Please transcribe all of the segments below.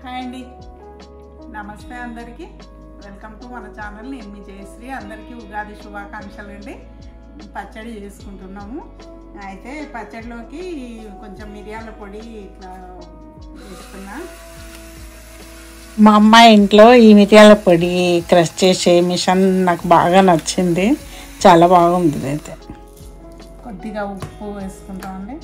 Hi అండి, నమస్తే అందరికీ. వెల్కమ్ టు మన ఛానల్. నేను మీ జయశ్రీ. అందరికీ ఉగాది శుభాకాంక్షలు అండి. పచ్చడి చేసుకుంటున్నాము. అయితే పచ్చడిలోకి కొంచెం మిరియాల పొడి ఇట్లా వేస్తున్నా. మా అమ్మాయి ఇంట్లో ఈ మిరియాల పొడి క్రష్ చేసే మిషన్ నాకు బాగా నచ్చింది, చాలా బాగుంది. అయితే కొద్దిగా ఉప్పు వేసుకుంటామండి.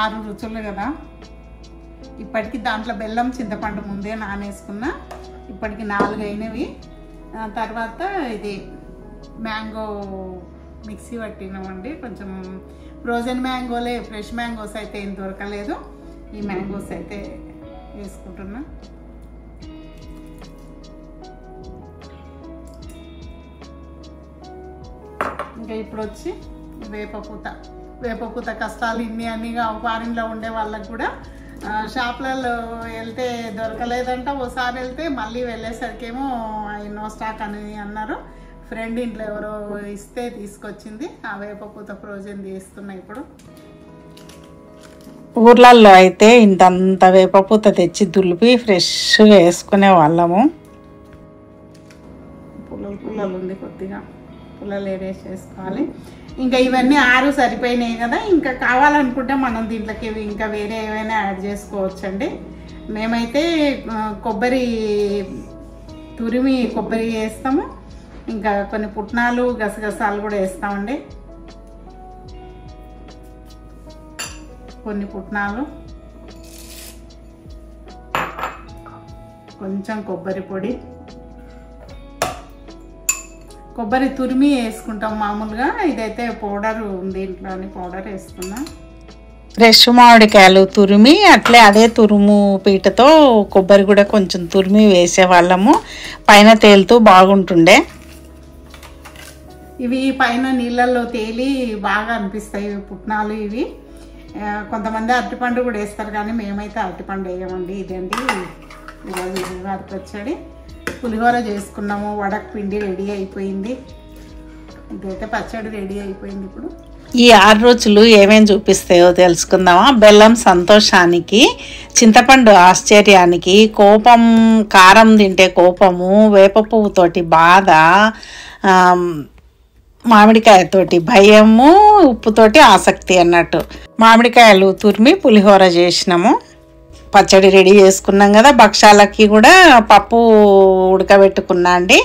6 రుచులు కదా. ఇప్పటికి దాంట్లో బెల్లం చింతపండు ముందే నానేసుకున్నా. ఇప్పటికి 4 అయినవి. తర్వాత ఇది మ్యాంగో మిక్సీ పట్టినామండి. కొంచెం ఫ్రోజన్ మ్యాంగోలే, ఫ్రెష్ మ్యాంగోస్ అయితే ఏం దొరకలేదు. ఈ మ్యాంగోస్ అయితే వేసుకుంటున్నా. ఇంకా ఇప్పుడు వచ్చి వేపపూత కష్టాలు ఇన్ని అన్నిగా ఫారిన్లో ఉండే వాళ్ళకు కూడా షాప్లలో వెళ్తే దొరకలేదంట. ఓసారి వెళ్తే మళ్ళీ వెళ్ళేసరికేమో నో స్టాక్ అని అన్నారు. ఫ్రెండ్ ఇంట్లో ఎవరో ఇస్తే తీసుకొచ్చింది. ఆ వేపపూత ఫ్రోజన్ తీస్తున్నా. ఇప్పుడు ఊర్లల్లో అయితే ఇంతంత వేపపూత తెచ్చి దులిపి ఫ్రెష్గా వేసుకునే వాళ్ళము. పుల్లలు ఉంది, కొద్దిగా పుల్లలు వేసుకోవాలి. ఇంకా ఇవన్నీ 6 సరిపోయినాయి కదా. ఇంకా కావాలనుకుంటే మనం దీంట్లోకి ఇంకా వేరే ఏమైనా యాడ్ చేసుకోవచ్చండి. మేమైతే కొబ్బరి వేస్తాము. ఇంకా కొన్ని పుట్నాలు, గసగసాలు కూడా వేస్తామండి. కొన్ని పుట్నాలు, కొంచెం కొబ్బరి పొడి, కొబ్బరి తురిమి వేసుకుంటాం మామూలుగా. ఇదైతే పౌడర్ ఉంది ఇంట్లోని, పౌడర్ వేసుకున్నా. ఫ్రెష్ మామిడికాయలు తురిమి అట్లే అదే తురుము పీటతో కొబ్బరి కూడా కొంచెం తురిమి వేసేవాళ్ళము. పైన తేలుతూ బాగుంటుండే. ఇవి పైన నీళ్ళల్లో తేలి బాగా అనిపిస్తాయి పుట్నాలు ఇవి. కొంతమంది అరటిపండు కూడా వేస్తారు, కానీ మేమైతే అరటిపండు వేయమండి. ఇదండి ఈరోజు ఉగాది పచ్చడి. పులిహోర చేసుకున్నాము. వడక పిండి రెడీ అయిపోయింది. ఇదైతే పచ్చడి రెడీ అయిపోయింది. ఇప్పుడు ఈ 6 రుచులు ఏమేమి చూపిస్తాయో తెలుసుకుందామా. బెల్లం సంతోషానికి, చింతపండు ఆశ్చర్యానికి, కారం తింటే కోపము, వేప పువ్వుతోటి బాధ, మామిడికాయతోటి భయము, ఉప్పుతోటి ఆసక్తి అన్నట్టు. మామిడికాయలు తురిమి పులిహోర చేసినాము. పచ్చడి రెడీ చేసుకున్నాం కదా. భక్షాలకి కూడా పప్పు ఉడకబెట్టుకున్నా అండి.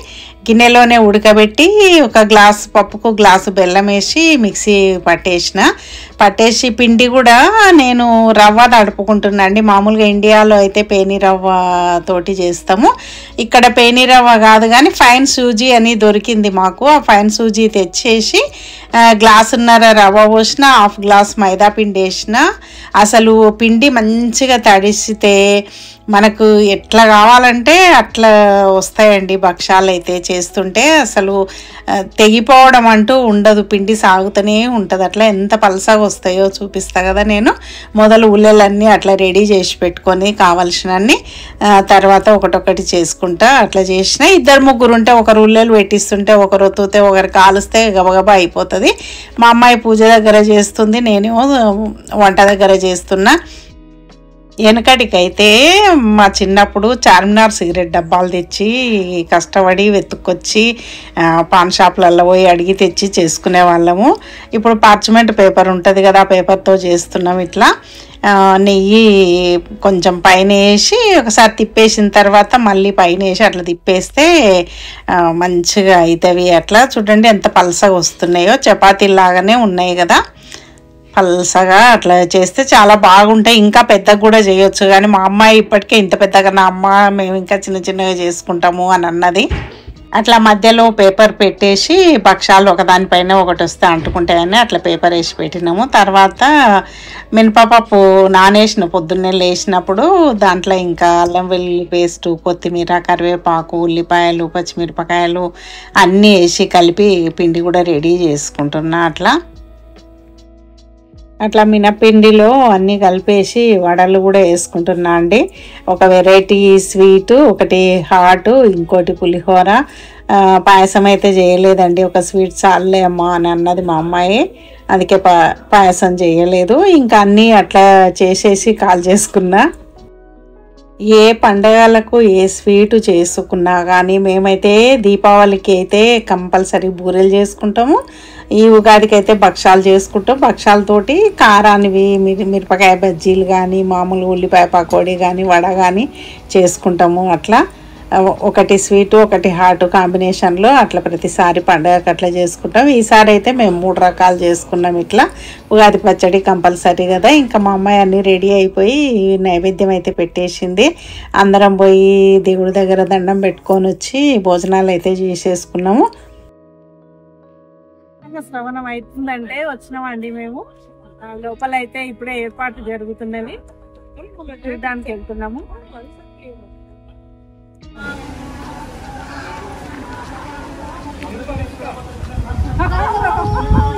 గిన్నెలోనే ఉడకబెట్టి ఒక గ్లాసు పప్పుకు గ్లాసు బెల్లం వేసి మిక్సీ పట్టేసి పిండి కూడా నేను రవ్వ తడుపుకుంటున్నా అండి. మామూలుగా ఇండియాలో అయితే పేని రవ్వ తోటి చేస్తాము. ఇక్కడ పేని రవ్వ కాదు కానీ ఫైన్ సూజీ అని దొరికింది మాకు. ఆ ఫైన్ సూజీ తెచ్చేసి గ్లాసున్నర రవ్వ పోసిన, 1/2 గ్లాస్ మైదా పిండి వేసిన. అసలు పిండి మంచిగా తడిసితే మనకు ఎట్లా కావాలంటే అట్లా వస్తాయండి భక్షాలు అయితే. చేస్తుంటే అసలు తెగిపోవడం అంటూ ఉండదు, పిండి సాగుతూనే ఉంటుంది. అట్లా ఎంత పలసగా వస్తాయో చూపిస్తా కదా. నేను మొదలు ఉల్లెలన్నీ అట్లా రెడీ చేసి పెట్టుకొని కావాల్సినన్ని తర్వాత ఒకటొకటి చేసుకుంటా అట్లా చేసిన. 2-3 ఉంటే ఒకరు ఉల్లెలు పెట్టిస్తుంటే, ఒకరు ఒత్తుతే, ఒకరు కాలుస్తే గబగబా అయిపోతుంది. మా అమ్మాయి పూజ దగ్గర చేస్తుంది, నేనేమో వంట దగ్గర చేస్తున్నా. వెనకటికైతే మా చిన్నప్పుడు చార్మినార్ సిగరెట్ డబ్బాలు తెచ్చి కష్టపడి వెతుక్కొచ్చి పాన్ షాప్లలో పోయి అడిగి తెచ్చి చేసుకునే వాళ్ళము. ఇప్పుడు పార్చ్మెంట్ పేపర్ ఉంటుంది కదా, ఆ పేపర్తో చేస్తున్నాం. ఇట్లా నెయ్యి కొంచెం పైన వేసి ఒకసారి తిప్పేసిన తర్వాత మళ్ళీ పైన వేసి అట్లా తిప్పేస్తే మంచిగా అవుతాయి. అట్లా చూడండి ఎంత పలసగా వస్తున్నాయో, చపాతీలాగానే ఉన్నాయి కదా. పల్సగా అట్లా చేస్తే చాలా బాగుంటాయి. ఇంకా పెద్దగా కూడా చేయొచ్చు, కానీ మా అమ్మాయి ఇప్పటికే ఇంత పెద్దగా, నా అమ్మ మేము ఇంకా చిన్నగా చేసుకుంటాము అని అన్నది. అట్లా మధ్యలో పేపర్ పెట్టేసి భక్షాలు ఒకదానిపైన ఒకటి వస్తే అంటుకుంటాయని అట్లా పేపర్ వేసి పెట్టినాము. తర్వాత మినపప్పు నానేసిన పొద్దున్నే లేచినప్పుడు దాంట్లో ఇంకా అల్లం వెల్లుల్లి పేస్టు, కొత్తిమీర, కరివేపాకు, ఉల్లిపాయలు, పచ్చిమిరపకాయలు అన్నీ వేసి కలిపి పిండి కూడా రెడీ చేసుకుంటున్నా. అట్లా మినపిండిలో అన్నీ కలిపేసి వడలు కూడా వేసుకుంటున్నా అండి. ఒక వెరైటీ స్వీటు, ఒకటి హాటు, ఇంకోటి పులిహోర. పాయసం అయితే చేయలేదండి. ఒక స్వీట్ చాలులే అమ్మా అని అన్నది మా అమ్మాయి, అందుకే పాయసం చేయలేదు. ఇంకా అన్నీ అట్లా చేసేసి కాల్ చేసుకున్నా. ఏ పండగలకు ఏ స్వీటు చేసుకున్నా కానీ మేమైతే దీపావళికి అయితే కంపల్సరీ బూరెలు చేసుకుంటాము. ఈ ఉగాదికి అయితే భక్షాలు చేసుకుంటాం. భక్షాలతోటి కారానివి మిరపకాయ బజ్జీలు కానీ మామూలు ఉల్లిపాయ పకోడీ కానీ వడ కానీ చేసుకుంటాము. అట్లా ఒకటి స్వీటు ఒకటి హాట్ కాంబినేషన్లో అట్లా ప్రతిసారి పండగకి అట్లా చేసుకుంటాం. ఈసారి అయితే మేము 3 రకాలు చేసుకున్నాం. ఇట్లా ఉగాది పచ్చడి కంపల్సరీ కదా. ఇంకా మా అమ్మాయి అన్నీ రెడీ అయిపోయి నైవేద్యం అయితే పెట్టేసింది. అందరం పోయి దేవుడి దగ్గర దండం పెట్టుకొని వచ్చి భోజనాలు అయితే చేసేసుకున్నాము. శ్రవణం అవుతుందంటే వచ్చినామండి మేము. లోపల అయితే ఇప్పుడే ఏర్పాటు జరుగుతున్నవి, చూడడానికి వెళ్తున్నాము.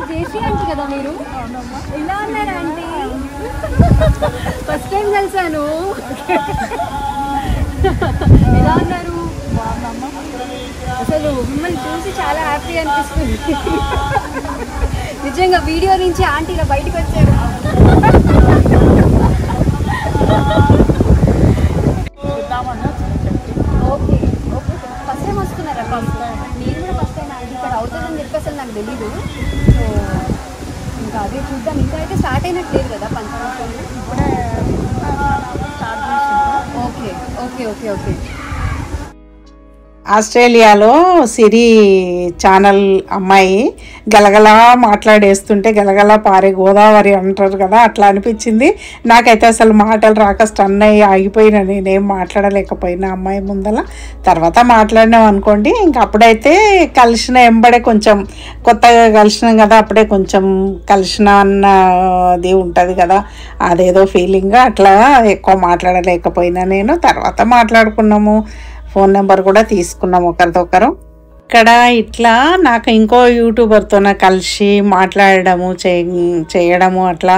జేసీ ఆంటీ కదా మీరు? ఎలా ఉన్నారు ఆంటీ? First time కలిసాను. ఎలా ఉన్నారు? అసలు మిమ్మల్ని చూసి చాలా హ్యాపీ అనిపిస్తుంది. నిజంగా వీడియో నుంచి ఆంటీ ఇలా బయటకు వచ్చారు. ఓకే ఓకే, ఫస్ట్ టైం వస్తున్నారా? నేను కూడా ఫస్ట్ టైం ఆంటీ. ఇక్కడ అవుతుందని చెప్పి అసలు నాకు తెలీదు. సో ఇంకా అదే చూద్దాం. ఇంకా అయితే స్టార్ట్ అయినట్టు లేదు కదా Panchami? Okay okay okay okay. ఆస్ట్రేలియాలో సిరి ఛానల్ అమ్మాయి గలగలా మాట్లాడేస్తుంటే గలగలా పారే గోదావరి అంటారు కదా, అట్లా అనిపించింది నాకైతే. అసలు మాటలు రాక స్టన్ అయ్యి ఆగిపోయినా, నేనేం మాట్లాడలేకపోయినా అమ్మాయి ముందల. తర్వాత మాట్లాడినాం అనుకోండి. ఇంక అప్పుడైతే కలిసిన ఎంబడే కొంచెం కొత్తగా కలిసినాం కదా, అప్పుడే కొంచెం కలిసిన అన్నది ఉంటుంది కదా, అదేదో ఫీలింగ్గా అట్లా ఎక్కువ మాట్లాడలేకపోయినా నేను. తర్వాత మాట్లాడుకున్నాము, ఫోన్ నెంబర్ కూడా తీసుకున్నాం ఒకరిదొకరు. ఇక్కడ ఇట్లా నాకు ఇంకో యూట్యూబర్తో కలిసి మాట్లాడడము చేయడము అట్లా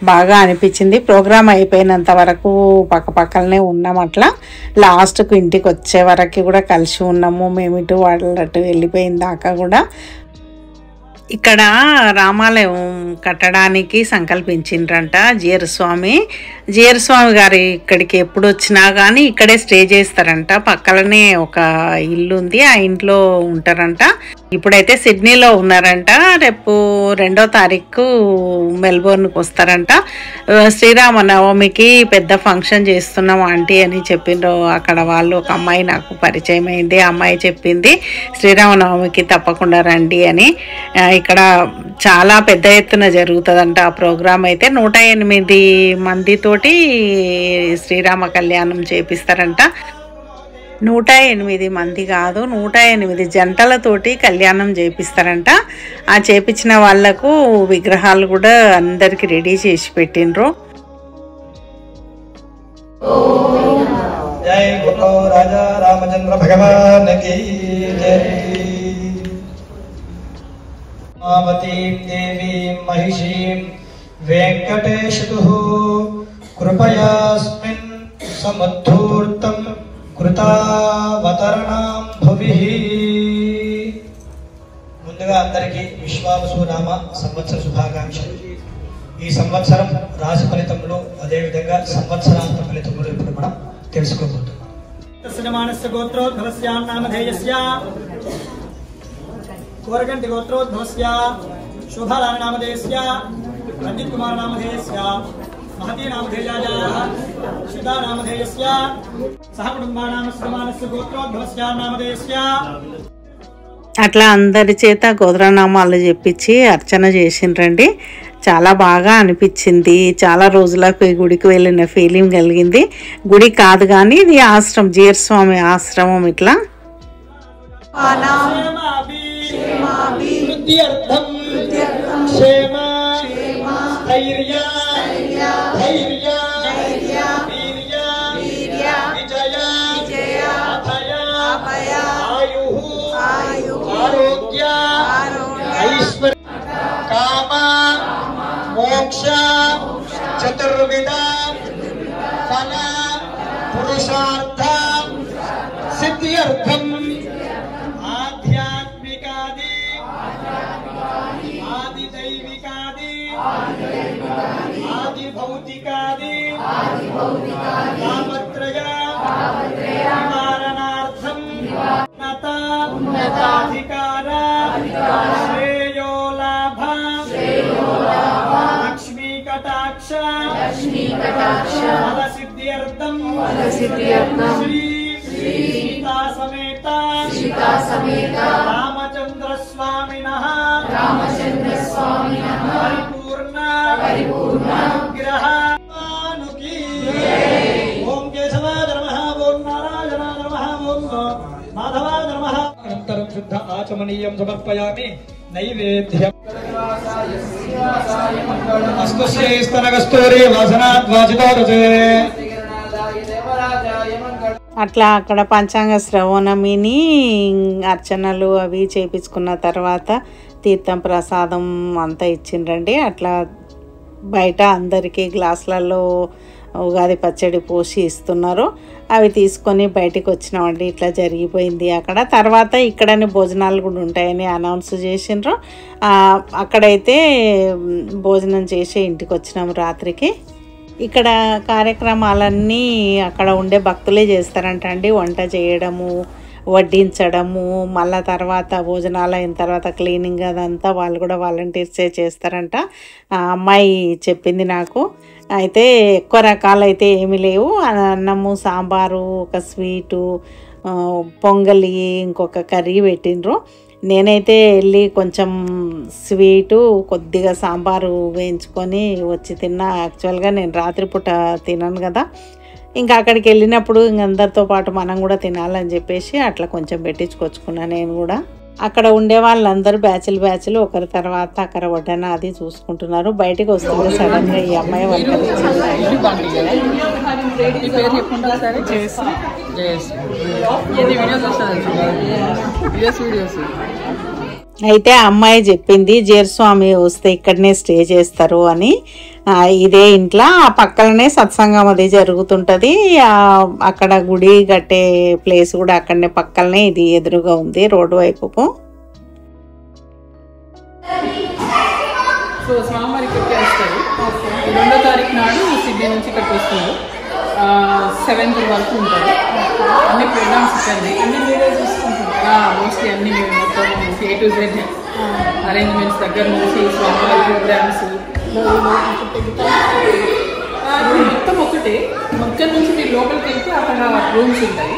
బాగా అనిపించింది. ప్రోగ్రామ్ అయిపోయినంత వరకు పక్కపక్కలనే ఉన్నాం. అట్లా లాస్ట్కు ఇంటికి వచ్చే వరకు కూడా కలిసి ఉన్నాము. మేము ఇటు వాళ్ళటు వెళ్ళిపోయిన దాకా కూడా. ఇక్కడ రామాలయం కట్టడానికి సంకల్పించిండ్రంట జియర్ స్వామి గారు. ఇక్కడికి ఎప్పుడు వచ్చినా కానీ ఇక్కడే స్టే చేస్తారంట. పక్కలనే ఒక ఇల్లు ఉంది, ఆ ఇంట్లో ఉంటారంట. ఇప్పుడైతే సిడ్నీలో ఉన్నారంట. రేపు 2వ తారీఖు మెల్బోర్న్కి వస్తారంట. శ్రీరామనవమికి పెద్ద ఫంక్షన్ చేస్తున్నాం ఆంటీ అని చెప్పిండ్రు అక్కడ వాళ్ళు. ఒక అమ్మాయి నాకు పరిచయం అయింది, ఆ అమ్మాయి చెప్పింది శ్రీరామనవమికి తప్పకుండా రండి అని. ఇక్కడ చాలా పెద్ద ఎత్తున జరుగుతుందంట ఆ ప్రోగ్రాం. అయితే 108 మందితోటి శ్రీరామ కళ్యాణం చేపిస్తారంట. 108 మంది కాదు, 108 జంటలతోటి కళ్యాణం చేపిస్తారంట. ఆ చేపించిన వాళ్లకు విగ్రహాలు కూడా అందరికి రెడీ చేసి పెట్టిండ్రు. జై బోలో రాజా రామచంద్ర భగవాన్ కీ జై. మావతీ దేవీ మహిషీ వెంకటేశుః కృపయాస్మిన్ సముద్ధూర్తం కృతావతరణాం భువిః. ముందుగా అందరికీ విశ్వావసునామ సంవత్సర శుభాకాంక్షలు. ఈ సంవత్సరం రాశి ఫలితములు అదేవిధంగా సంవత్సరాంత ఫలితములు ఇప్పుడు మనం తెలుసుకోబోతున్నాం. తస్యమానస్య గోత్రోద్భవస్యాన్నామధేయస్య కోరగంటి గోత్రోద్భవస్య శోభారాణ నామధేయస్య రంజిత్ కుమార్ నామధేయస్య महती नामधेयायाः शिदा नामधेयस्य सह कुटुंबानामस्य गोत्रोद्भवस्य नामधेयस्य. అట్లా అందరి చేత గోత్రనామాలు చెప్పించి అర్చన చేసిండ్రండి. చాలా బాగా అనిపించింది. చాలా రోజులకు ఈ గుడికి వెళ్ళిన ఫీలింగ్ కలిగింది. గుడి కాదు కానీ ఇది ఆశ్రమం, జియర్ స్వామి ఆశ్రమం. ఇట్లా मोक्ष चतुर्विध फल पुरुषार्थ सिद्ध्यर्थम आध्यात्मिकादि आदि दैविकादि आदि भौतिकादि तापत्रय నివారణార్థం ఉన్నతాధికార శ్రేయో లాభ లక్ష్మీ కటాక్ష ఫల సిద్ధ్యర్థం శ్రీ సీతా సమేత రామచంద్ర స్వామినః పరిపూర్ణ అనుగ్రహానుకి. ఓం కేశవాయ నమః, ఓం నారాయణాయ నమః, ఓం మాధవాయ నమః. అనంతరం శుద్ధ ఆచమనీయం సమర్పయామి. నైవేద్యం అస్తు శ్రీస్తనగస్తూరి వాసనాద్వాచితో రచే. అట్లా అక్కడ పంచాంగ శ్రవణమిని అర్చనలు అవి చేపించుకున్న తర్వాత తీర్థం ప్రసాదం అంతా ఇచ్చిండ్రండి. అట్లా బయట అందరికీ గ్లాసులలో ఉగాది పచ్చడి పోసి ఇస్తున్నారు. అవి తీసుకొని బయటికి వచ్చినామండి. ఇట్లా జరిగిపోయింది అక్కడ. తర్వాత ఇక్కడనే భోజనాలు కూడా ఉంటాయని అనౌన్స్ చేసిండ్రు. అక్కడైతే భోజనం చేసి ఇంటికి వచ్చినాము రాత్రికి. ఇక్కడ కార్యక్రమాలన్నీ అక్కడ ఉండే భక్తులే చేస్తారంట అండి. వంట చేయడము, వడ్డించడము, మళ్ళా తర్వాత భోజనాలు అయిన తర్వాత క్లీనింగ్ అదంతా వాళ్ళు కూడా వాలంటీర్సే చేస్తారంట. ఆ అమ్మాయి చెప్పింది నాకు. అయితే ఎక్కువ రకాలైతే ఏమీ లేవు. అన్నము, సాంబారు, ఒక స్వీటు, పొంగలి, ఇంకొక కర్రీ పెట్టిండ్రు. నేనైతే వెళ్ళి కొంచెం స్వీటు, కొద్దిగా సాంబారు వేయించుకొని వచ్చి తిన్నా. యాక్చువల్గా నేను రాత్రిపూట తినను కదా, ఇంకా అక్కడికి వెళ్ళినప్పుడు అందరితో పాటు మనం కూడా తినాలని చెప్పేసి అట్లా కొంచెం పెట్టించుకొచ్చుకున్నా నేను కూడా. అక్కడ ఉండే వాళ్ళందరూ బ్యాచ్లు ఒకరి తర్వాత అక్కడ వడ్డన అది చూసుకుంటున్నారు. బయటికి వస్తుంది సడన్గా ఈ అమ్మాయి అయితే ఆ అమ్మాయి చెప్పింది జీరస్వామి వస్తే ఇక్కడనే స్టే చేస్తారు అని. ఇదే ఇంట్లో ఆ పక్కనే సత్సంగం అది జరుగుతుంటుంది. అక్కడ గుడి కట్టే ప్లేస్ కూడా అక్కడనే పక్కనే ఇది ఎదురుగా ఉంది రోడ్డు వైపుకు. సో స్వామివారి ఇక్కడికి వస్తారు. 2వ తారీఖు నాడు సిడ్నీ నుంచి ఇక్కడికి వస్తారు. 7th వరకు ఉంటారు. అన్ని ప్రోగ్రామ్స్ ఇచ్చారు. అన్ని మీరే చూసుకుంటారు. మోస్ట్లీ అన్ని మేము మొత్తం A to Z అరేంజ్మెంట్స్ దగ్గర నుంచి స్వామివారి ప్రోగ్రామ్స్ మొత్తం ఒకటే. మొత్తం నుంచి మీరు లోపలికి వెళ్తే అక్కడ రూమ్స్ ఉంటాయి.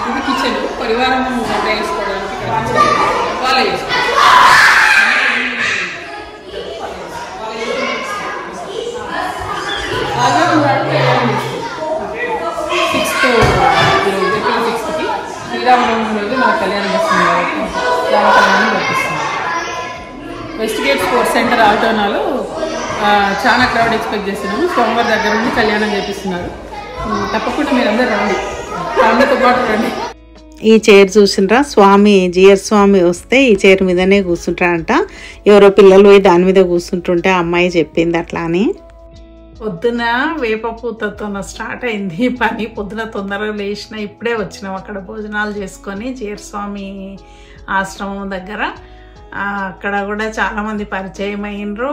ఇది కిచెన్. పరివారం వంట వేసుకోవడానికి వాళ్ళే చేసుకోవాలి. 6th శ్రీరామనవమి రోజు మన కళ్యాణం వస్తుంది. రామకళ్యాణం పంపిస్తుంది. వెస్ట్ గేట్ స్పోర్ట్స్ సెంటర్ ఆల్టోనాలో చాలా క్రౌడ్ ఎక్స్పెక్ట్ చేస్తున్నాము. సోమవారం దగ్గర నుండి కళ్యాణం చేపిస్తున్నారు. తప్పకుండా మీరందరూ రండి, ఫ్యామిలీతో పాటు రండి. ఈ చైర్ చూసిండ్రా, స్వామి జియర్ స్వామి వస్తే ఈ చైర్ మీదనే కూర్చుంటారంట. ఎవరో పిల్లలు పోయి దాని మీద కూర్చుంటుంటే అమ్మాయి చెప్పింది అట్లా అని. పొద్దున వేప పూతతో స్టార్ట్ అయింది పని. పొద్దున తొందరగా లేచిన, ఇప్పుడే వచ్చినాం. అక్కడ భోజనాలు చేసుకొని జియర్ స్వామి ఆశ్రమం దగ్గర అక్కడ కూడా చాలామంది పరిచయం అయ్యిండ్రు.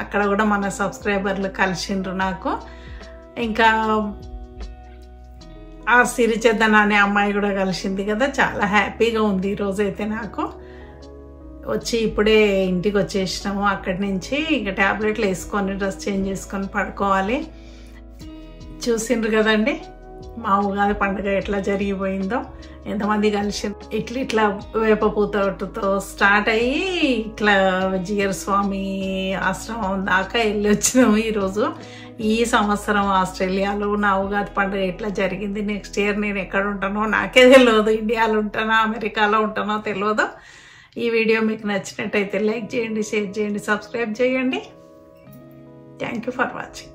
అక్కడ కూడా మన సబ్స్క్రైబర్లు కలిసిండ్రు నాకు. ఇంకా ఆ సిరిచందన అనే అమ్మాయి కూడా కలిసింది కదా, చాలా హ్యాపీగా ఉంది ఈరోజైతే నాకు. వచ్చి ఇప్పుడే ఇంటికి వచ్చేసినాము. అక్కడి నుంచి ఇంకా ట్యాబ్లెట్లు వేసుకొని డ్రెస్ చేంజ్ చేసుకొని పడుకోవాలి. చూసిండ్రు కదండి మా ఉగాది పండుగ ఎట్లా జరిగిపోయిందో, ఎంతమంది కలిసి ఇట్లా వేప పూతతో స్టార్ట్ అయ్యి ఇట్లా జియర్ స్వామి ఆశ్రమం దాకా వెళ్ళి వచ్చినాము ఈరోజు. ఈ సంవత్సరం ఆస్ట్రేలియాలో నా ఉగాది పండుగ ఎట్లా జరిగింది, నెక్స్ట్ ఇయర్ నేను ఎక్కడ ఉంటానో నాకే తెలియదు. ఇండియాలో ఉంటానో అమెరికాలో ఉంటానో తెలియదు. ఈ వీడియో మీకు నచ్చినట్టయితే లైక్ చేయండి, షేర్ చేయండి, సబ్స్క్రైబ్ చేయండి. Thank you for watching.